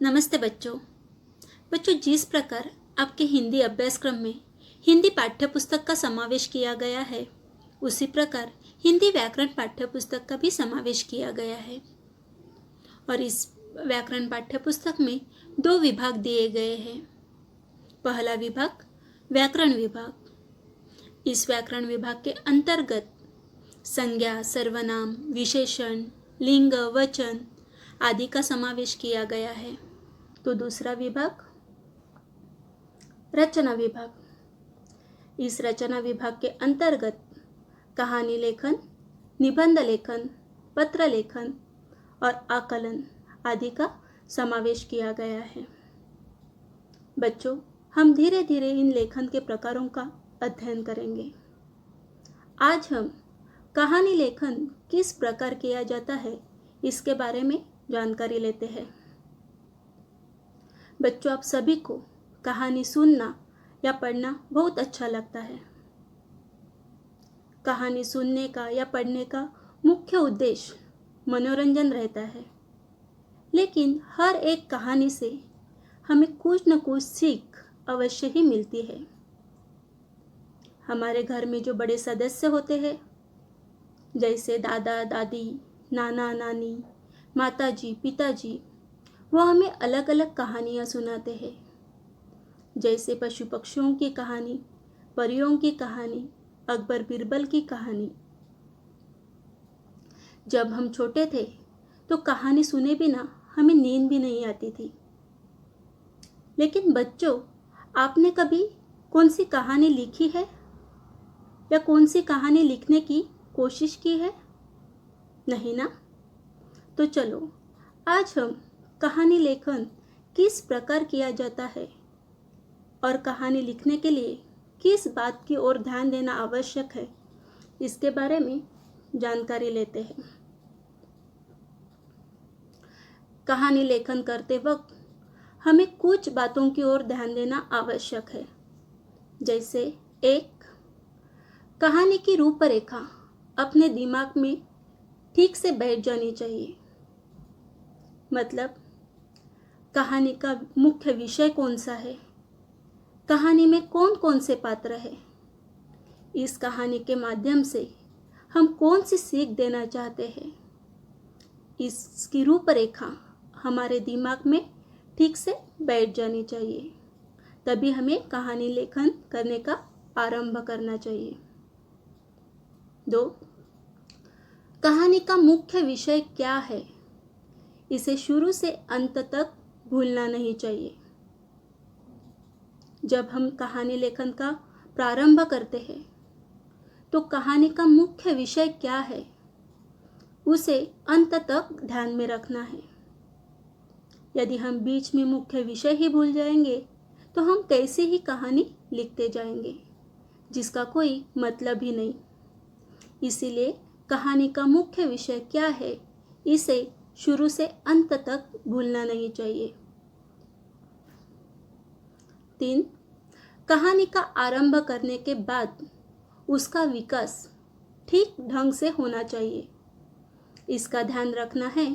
नमस्ते बच्चों। जिस प्रकार आपके हिंदी अभ्यासक्रम में हिंदी पाठ्यपुस्तक का समावेश किया गया है, उसी प्रकार हिंदी व्याकरण पाठ्यपुस्तक का भी समावेश किया गया है। और इस व्याकरण पाठ्यपुस्तक में 2 विभाग दिए गए हैं। पहला विभाग व्याकरण विभाग। इस व्याकरण विभाग के अंतर्गत संज्ञा, सर्वनाम, विशेषण, लिंग, वचन आदि का समावेश किया गया है। तो दूसरा विभाग रचना विभाग। इस रचना विभाग के अंतर्गत कहानी लेखन, निबंध लेखन, पत्र लेखन और आकलन आदि का समावेश किया गया है। बच्चों, हम धीरे धीरे इन लेखन के प्रकारों का अध्ययन करेंगे। आज हम कहानी लेखन किस प्रकार किया जाता है इसके बारे में जानकारी लेते हैं। बच्चों, आप सभी को कहानी सुनना या पढ़ना बहुत अच्छा लगता है। कहानी सुनने का या पढ़ने का मुख्य उद्देश्य मनोरंजन रहता है, लेकिन हर एक कहानी से हमें कुछ न कुछ सीख अवश्य ही मिलती है। हमारे घर में जो बड़े सदस्य होते हैं, जैसे दादा दादी, नाना नानी, माताजी, पिताजी, वो हमें अलग अलग कहानियाँ सुनाते हैं। जैसे पशु पक्षियों की कहानी, परियों की कहानी, अकबर बिरबल की कहानी। जब हम छोटे थे तो कहानी सुने बिना हमें नींद भी नहीं आती थी। लेकिन बच्चों, आपने कभी कौन सी कहानी लिखी है या कौन सी कहानी लिखने की कोशिश की है? नहीं ना? तो चलो, आज हम कहानी लेखन किस प्रकार किया जाता है और कहानी लिखने के लिए किस बात की ओर ध्यान देना आवश्यक है, इसके बारे में जानकारी लेते हैं। कहानी लेखन करते वक्त हमें कुछ बातों की ओर ध्यान देना आवश्यक है। जैसे 1, कहानी की रूपरेखा अपने दिमाग में ठीक से बैठ जानी चाहिए। मतलब कहानी का मुख्य विषय कौन सा है, कहानी में कौन कौन से पात्र हैं, इस कहानी के माध्यम से हम कौन सी सीख देना चाहते हैं, इसकी रूपरेखा हमारे दिमाग में ठीक से बैठ जानी चाहिए। तभी हमें कहानी लेखन करने का आरंभ करना चाहिए। 2, कहानी का मुख्य विषय क्या है, इसे शुरू से अंत तक भूलना नहीं चाहिए। जब हम कहानी लेखन का प्रारंभ करते हैं तो कहानी का मुख्य विषय क्या है, उसे अंत तक ध्यान में रखना है। यदि हम बीच में मुख्य विषय ही भूल जाएंगे तो हम कैसी ही कहानी लिखते जाएंगे, जिसका कोई मतलब ही नहीं। इसीलिए कहानी का मुख्य विषय क्या है, इसे शुरू से अंत तक भूलना नहीं चाहिए। 3, कहानी का आरंभ करने के बाद उसका विकास ठीक ढंग से होना चाहिए। इसका ध्यान रखना है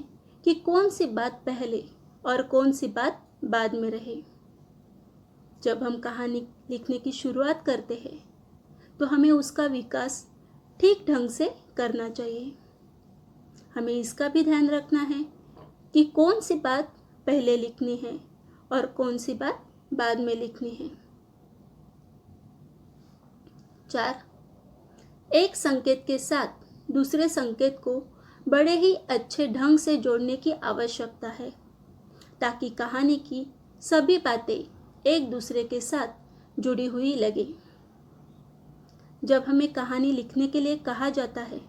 कि कौन सी बात पहले और कौन सी बात बाद में रहे। जब हम कहानी लिखने की शुरुआत करते हैं तो हमें उसका विकास ठीक ढंग से करना चाहिए। हमें इसका भी ध्यान रखना है कि कौन सी बात पहले लिखनी है और कौन सी बात बाद में लिखनी है। 4, एक संकेत के साथ दूसरे संकेत को बड़े ही अच्छे ढंग से जोड़ने की आवश्यकता है, ताकि कहानी की सभी बातें एक दूसरे के साथ जुड़ी हुई लगे। जब हमें कहानी लिखने के लिए कहा जाता है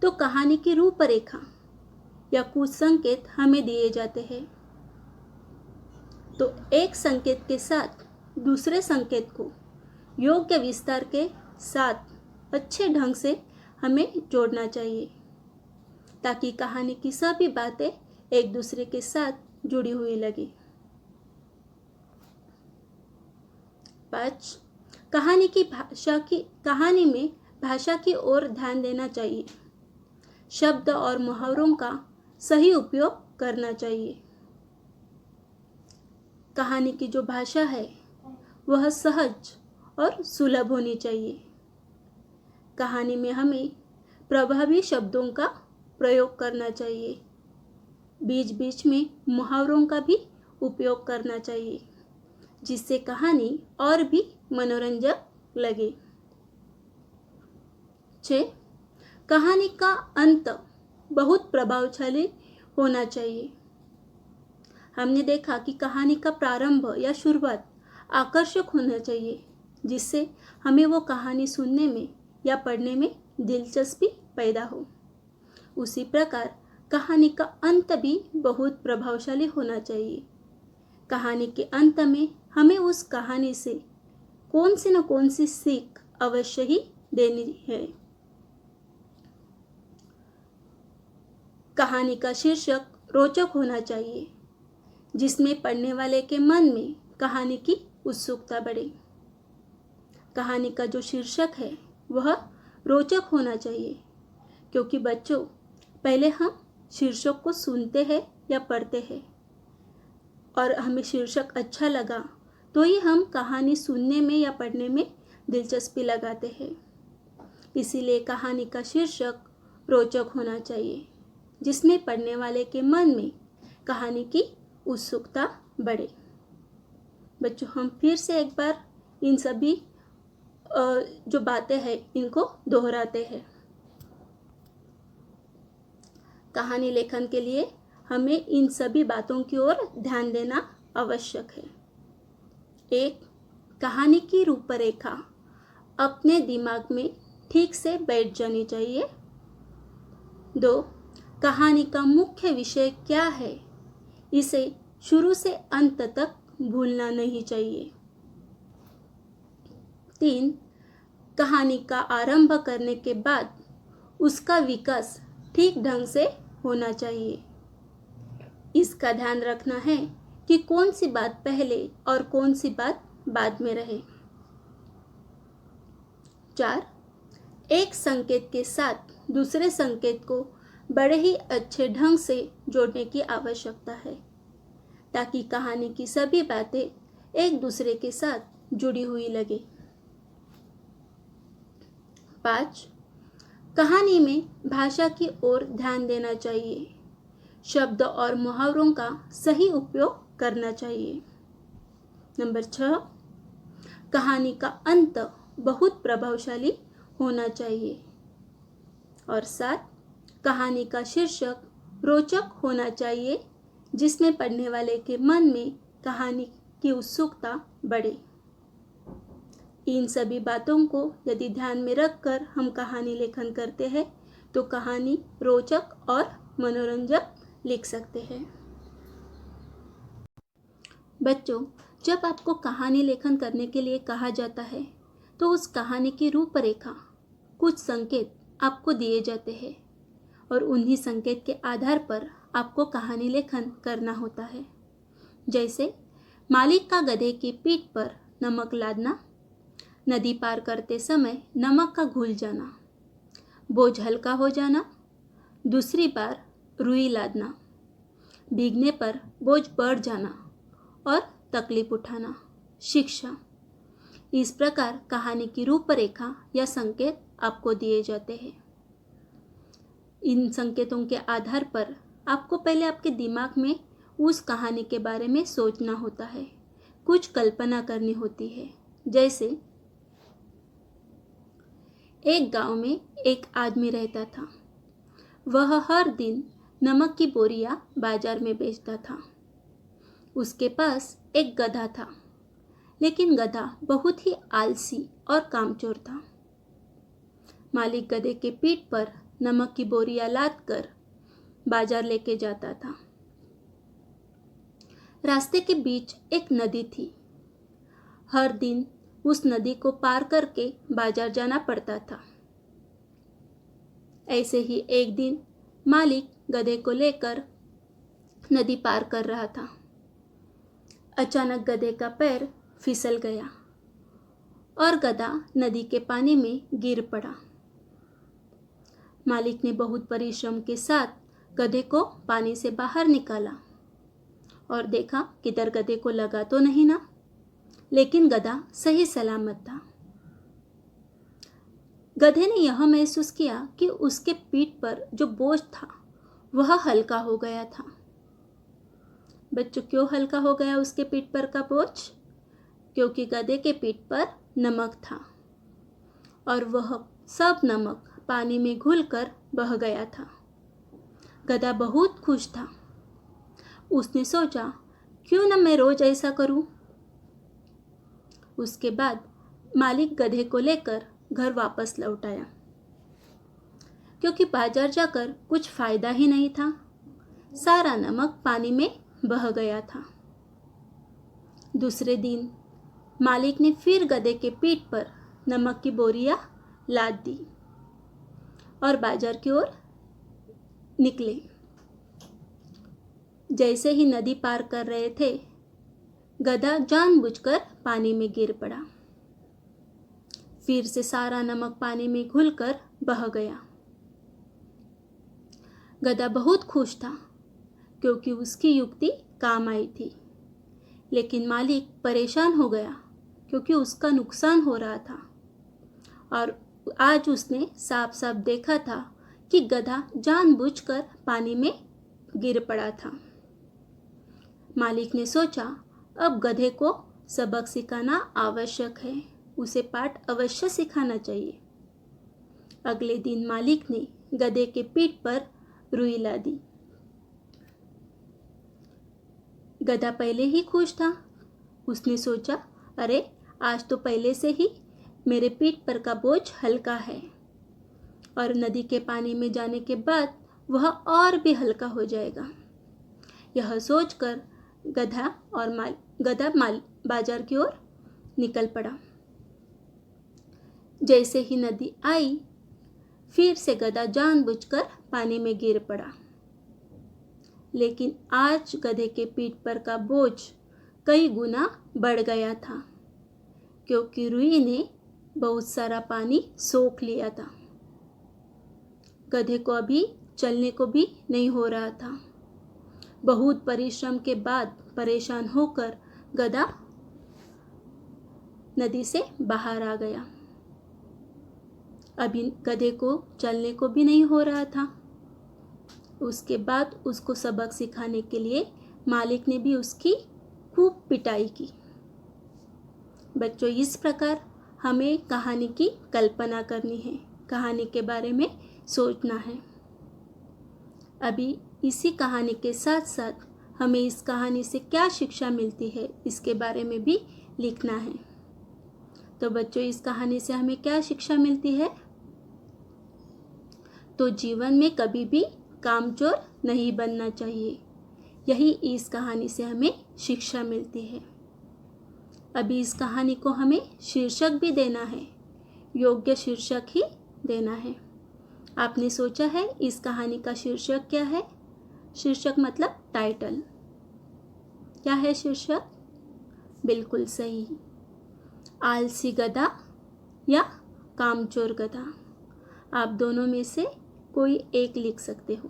तो कहानी की रूपरेखा या कुछ संकेत हमें दिए जाते हैं। तो एक संकेत के साथ दूसरे संकेत को योग्य विस्तार के साथ अच्छे ढंग से हमें जोड़ना चाहिए, ताकि कहानी की सभी बातें एक दूसरे के साथ जुड़ी हुई लगे। 5, कहानी में भाषा की ओर ध्यान देना चाहिए। शब्द और मुहावरों का सही उपयोग करना चाहिए। कहानी की जो भाषा है वह सहज और सुलभ होनी चाहिए। कहानी में हमें प्रभावी शब्दों का प्रयोग करना चाहिए। बीच बीच में मुहावरों का भी उपयोग करना चाहिए, जिससे कहानी और भी मनोरंजक लगे। 6. कहानी का अंत बहुत प्रभावशाली होना चाहिए। हमने देखा कि कहानी का प्रारंभ या शुरुआत आकर्षक होना चाहिए, जिससे हमें वो कहानी सुनने में या पढ़ने में दिलचस्पी पैदा हो। उसी प्रकार कहानी का अंत भी बहुत प्रभावशाली होना चाहिए। कहानी के अंत में हमें उस कहानी से कौन सी न कौन सी सीख अवश्य ही देनी है। कहानी का शीर्षक रोचक होना चाहिए, जिसमें पढ़ने वाले के मन में कहानी की उत्सुकता बढ़े। कहानी का जो शीर्षक है वह रोचक होना चाहिए, क्योंकि बच्चों पहले हम शीर्षक को सुनते हैं या पढ़ते हैं और हमें शीर्षक अच्छा लगा तो ही हम कहानी सुनने में या पढ़ने में दिलचस्पी लगाते हैं। इसीलिए कहानी का शीर्षक रोचक होना चाहिए, जिसमें पढ़ने वाले के मन में कहानी की उत्सुकता बढ़े। बच्चों, हम फिर से एक बार इन सभी जो बातें हैं इनको दोहराते हैं। कहानी लेखन के लिए हमें इन सभी बातों की ओर ध्यान देना आवश्यक है। 1. कहानी की रूपरेखा अपने दिमाग में ठीक से बैठ जानी चाहिए। 2. कहानी का मुख्य विषय क्या है, इसे शुरू से अंत तक भूलना नहीं चाहिए। 3. कहानी का आरंभ करने के बाद उसका विकास ठीक ढंग से होना चाहिए। इसका ध्यान रखना है कि कौन सी बात पहले और कौन सी बात बाद में रहे। 4. एक संकेत के साथ दूसरे संकेत को बड़े ही अच्छे ढंग से जोड़ने की आवश्यकता है, ताकि कहानी की सभी बातें एक दूसरे के साथ जुड़ी हुई लगे। 5. कहानी में भाषा की ओर ध्यान देना चाहिए। शब्द और मुहावरों का सही उपयोग करना चाहिए। नंबर 6. कहानी का अंत बहुत प्रभावशाली होना चाहिए। और 7. कहानी का शीर्षक रोचक होना चाहिए, जिसमें पढ़ने वाले के मन में कहानी की उत्सुकता बढ़े। इन सभी बातों को यदि ध्यान में रखकर हम कहानी लेखन करते हैं तो कहानी रोचक और मनोरंजक लिख सकते हैं। बच्चों, जब आपको कहानी लेखन करने के लिए कहा जाता है तो उस कहानी की रूपरेखा, कुछ संकेत आपको दिए जाते हैं और उन्हीं संकेत के आधार पर आपको कहानी लेखन करना होता है। जैसे मालिक का गधे की पीठ पर नमक लादना, नदी पार करते समय नमक का घुल जाना, बोझ हल्का हो जाना, दूसरी बार रुई लादना, भीगने पर बोझ बढ़ जाना और तकलीफ उठाना, शिक्षा। इस प्रकार कहानी की रूपरेखा या संकेत आपको दिए जाते हैं। इन संकेतों के आधार पर आपको पहले आपके दिमाग में उस कहानी के बारे में सोचना होता है, कुछ कल्पना करनी होती है। जैसे एक गांव में एक आदमी रहता था। वह हर दिन नमक की बोरियां बाजार में बेचता था। उसके पास एक गधा था, लेकिन गधा बहुत ही आलसी और कामचोर था। मालिक गधे के पीठ पर नमक की बोरियां लादकर बाजार लेके जाता था। रास्ते के बीच एक नदी थी। हर दिन उस नदी को पार करके बाजार जाना पड़ता था। ऐसे ही एक दिन मालिक गधे को लेकर नदी पार कर रहा था। अचानक गधे का पैर फिसल गया और गधा नदी के पानी में गिर पड़ा। मालिक ने बहुत परिश्रम के साथ गधे को पानी से बाहर निकाला और देखा किधर गधे को लगा तो नहीं ना, लेकिन गधा सही सलामत था। गधे ने यह महसूस किया कि उसके पीठ पर जो बोझ था वह हल्का हो गया था। बच्चों, क्यों हल्का हो गया उसके पीठ पर का बोझ? क्योंकि गधे के पीठ पर नमक था और वह सब नमक पानी में घुलकर बह गया था। गधा बहुत खुश था। उसने सोचा, क्यों न मैं रोज ऐसा करूं। उसके बाद मालिक गधे को लेकर घर वापस लौट आया, क्योंकि बाजार जाकर कुछ फायदा ही नहीं था। सारा नमक पानी में बह गया था। दूसरे दिन मालिक ने फिर गधे के पीठ पर नमक की बोरियां लाद दी और बाजार की ओर निकले। जैसे ही नदी पार कर रहे थे, गधा जानबूझकर पानी में गिर पड़ा। फिर से सारा नमक पानी में घुलकर बह गया। गधा बहुत खुश था क्योंकि उसकी युक्ति काम आई थी, लेकिन मालिक परेशान हो गया क्योंकि उसका नुकसान हो रहा था और आज उसने साफ साफ देखा था कि गधा जानबूझकर पानी में गिर पड़ा था। मालिक ने सोचा, अब गधे को सबक सिखाना आवश्यक है, उसे पाठ अवश्य सिखाना चाहिए। अगले दिन मालिक ने गधे के पीठ पर रुई ला दी। गधा पहले ही खुश था। उसने सोचा, अरे आज तो पहले से ही मेरे पीठ पर का बोझ हल्का है और नदी के पानी में जाने के बाद वह और भी हल्का हो जाएगा। यह सोचकर गधा बाजार की ओर निकल पड़ा। जैसे ही नदी आई, फिर से गधा जानबूझकर पानी में गिर पड़ा। लेकिन आज गधे के पीठ पर का बोझ कई गुना बढ़ गया था, क्योंकि रुई ने बहुत सारा पानी सोख लिया था। गधे को अभी चलने को भी नहीं हो रहा था। बहुत परिश्रम के बाद परेशान होकर गधा नदी से बाहर आ गया। अभी गधे को चलने को भी नहीं हो रहा था। उसके बाद उसको सबक सिखाने के लिए मालिक ने भी उसकी खूब पिटाई की। बच्चों, इस प्रकार हमें कहानी की कल्पना करनी है, कहानी के बारे में सोचना है। अभी इसी कहानी के साथ साथ हमें इस कहानी से क्या शिक्षा मिलती है, इसके बारे में भी लिखना है। तो बच्चों, इस कहानी से हमें क्या शिक्षा मिलती है? तो जीवन में कभी भी कामचोर नहीं बनना चाहिए। यही इस कहानी से हमें शिक्षा मिलती है। अभी इस कहानी को हमें शीर्षक भी देना है, योग्य शीर्षक ही देना है। आपने सोचा है इस कहानी का शीर्षक क्या है? शीर्षक मतलब टाइटल। क्या है शीर्षक? बिल्कुल सही, आलसी गधा या कामचोर गधा। आप दोनों में से कोई एक लिख सकते हो।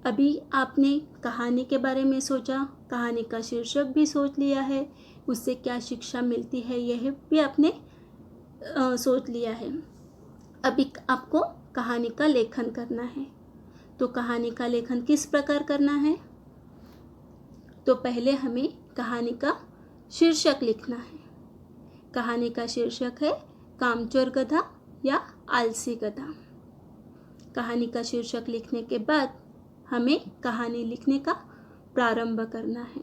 अभी आपने कहानी के बारे में सोचा, कहानी का शीर्षक भी सोच लिया है, उससे क्या शिक्षा मिलती है यह भी आपने सोच लिया है। अभी आपको कहानी का लेखन करना है। तो कहानी का लेखन किस प्रकार करना है? तो पहले हमें कहानी का शीर्षक लिखना है। कहानी का शीर्षक है कामचोर गधा या आलसी गधा। कहानी का शीर्षक लिखने के बाद हमें कहानी लिखने का प्रारंभ करना है।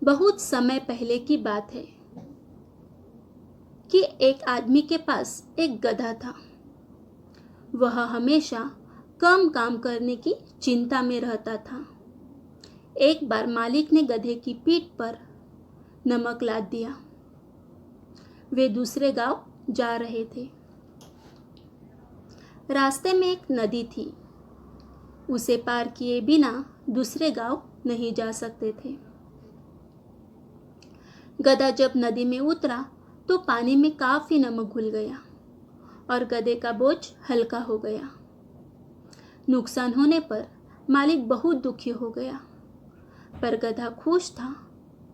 बहुत समय पहले की बात है कि एक आदमी के पास एक गधा था। वह हमेशा कम काम करने की चिंता में रहता था। एक बार मालिक ने गधे की पीठ पर नमक लाद दिया। वे दूसरे गांव जा रहे थे। रास्ते में एक नदी थी। उसे पार किए बिना दूसरे गांव नहीं जा सकते थे। गधा जब नदी में उतरा तो पानी में काफी नमक घुल गया और गधे का बोझ हल्का हो गया। नुकसान होने पर मालिक बहुत दुखी हो गया। पर गधा खुश था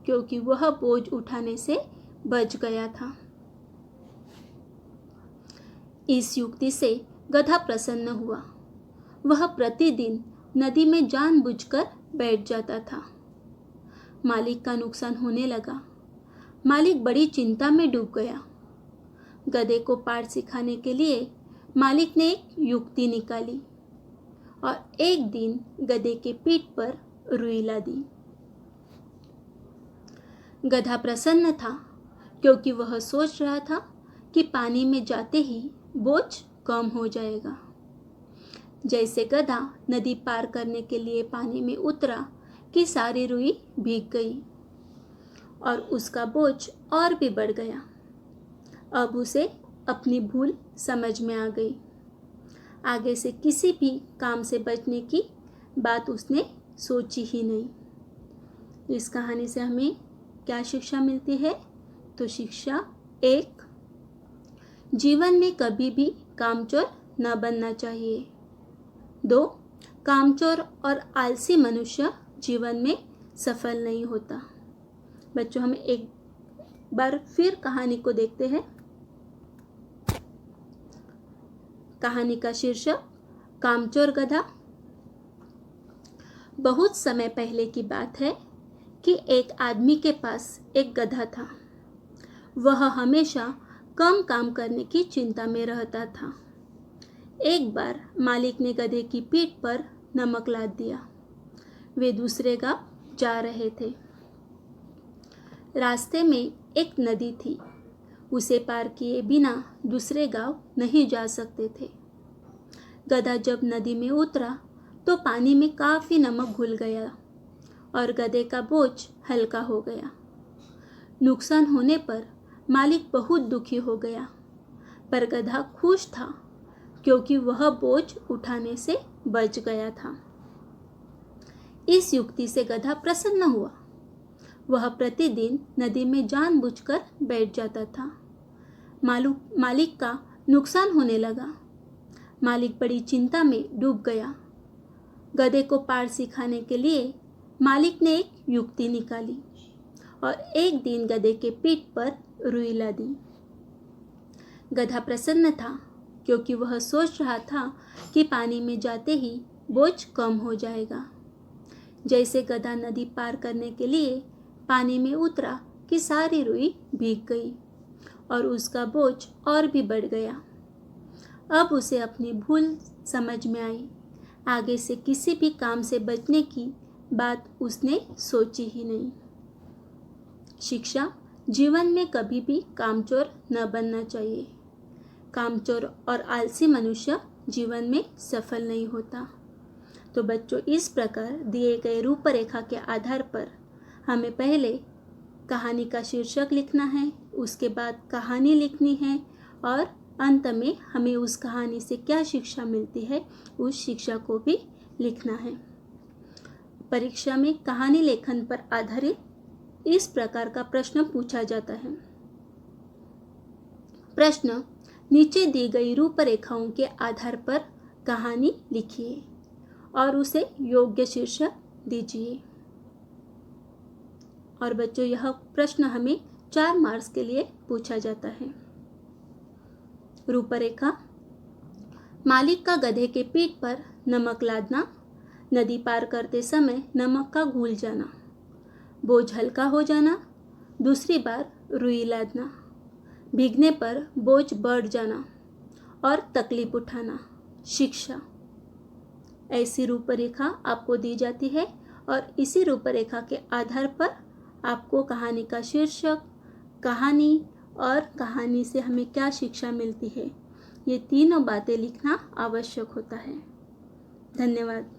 क्योंकि वह बोझ उठाने से बच गया था। इस युक्ति से गधा प्रसन्न हुआ। वह प्रतिदिन नदी में जानबूझकर बैठ जाता था। मालिक का नुकसान होने लगा। मालिक बड़ी चिंता में डूब गया। गधे को पाठ सिखाने के लिए मालिक ने एक युक्ति निकाली और एक दिन गधे के पीठ पर रुई लादी। गधा प्रसन्न था क्योंकि वह सोच रहा था कि पानी में जाते ही बोझ कम हो जाएगा। जैसे गधा नदी पार करने के लिए पानी में उतरा कि सारी रुई भीग गई और उसका बोझ और भी बढ़ गया। अब उसे अपनी भूल समझ में आ गई। आगे से किसी भी काम से बचने की बात उसने सोची ही नहीं। इस कहानी से हमें क्या शिक्षा मिलती है? तो शिक्षा 1, जीवन में कभी भी कामचोर न बनना चाहिए। 2, कामचोर और आलसी मनुष्य जीवन में सफल नहीं होता। बच्चों, हम एक बार फिर कहानी को देखते हैं। कहानी का शीर्षक कामचोर गधा। बहुत समय पहले की बात है कि एक आदमी के पास एक गधा था। वह हमेशा कम काम करने की चिंता में रहता था। एक बार मालिक ने गधे की पीठ पर नमक लाद दिया। वे दूसरे गांव जा रहे थे। रास्ते में एक नदी थी। उसे पार किए बिना दूसरे गांव नहीं जा सकते थे। गधा जब नदी में उतरा तो पानी में काफ़ी नमक घुल गया और गधे का बोझ हल्का हो गया। नुकसान होने पर मालिक बहुत दुखी हो गया, पर गधा खुश था क्योंकि वह बोझ उठाने से बच गया था। इस युक्ति से गधा प्रसन्न हुआ। वह प्रतिदिन नदी में जानबूझकर बैठ जाता था। मालिक का नुकसान होने लगा। मालिक बड़ी चिंता में डूब गया। गधे को पाठ सिखाने के लिए मालिक ने एक युक्ति निकाली और एक दिन गधे के पीठ पर रुई लादी। गधा प्रसन्न था क्योंकि वह सोच रहा था कि पानी में जाते ही बोझ कम हो जाएगा। जैसे गधा नदी पार करने के लिए पानी में उतरा कि सारी रुई भीग गई और उसका बोझ और भी बढ़ गया। अब उसे अपनी भूल समझ में आई। आगे से किसी भी काम से बचने की बात उसने सोची ही नहीं। शिक्षा, जीवन में कभी भी कामचोर न बनना चाहिए। कामचोर और आलसी मनुष्य जीवन में सफल नहीं होता। तो बच्चों, इस प्रकार दिए गए रूपरेखा के आधार पर हमें पहले कहानी का शीर्षक लिखना है, उसके बाद कहानी लिखनी है और अंत में हमें उस कहानी से क्या शिक्षा मिलती है उस शिक्षा को भी लिखना है। परीक्षा में कहानी लेखन पर आधारित इस प्रकार का प्रश्न पूछा जाता है। प्रश्न, नीचे दी गई रूपरेखाओं के आधार पर कहानी लिखिए और उसे योग्य शीर्षक दीजिए। और बच्चों, यह प्रश्न हमें 4 मार्क्स के लिए पूछा जाता है। रूपरेखा, मालिक का गधे के पीठ पर नमक लादना, नदी पार करते समय नमक का घुल जाना, बोझ हल्का हो जाना, दूसरी बार रुई लादना, भीगने पर बोझ बढ़ जाना और तकलीफ उठाना। शिक्षा, ऐसी रूपरेखा आपको दी जाती है और इसी रूपरेखा के आधार पर आपको कहानी का शीर्षक, कहानी और कहानी से हमें क्या शिक्षा मिलती है, ये तीनों बातें लिखना आवश्यक होता है। धन्यवाद।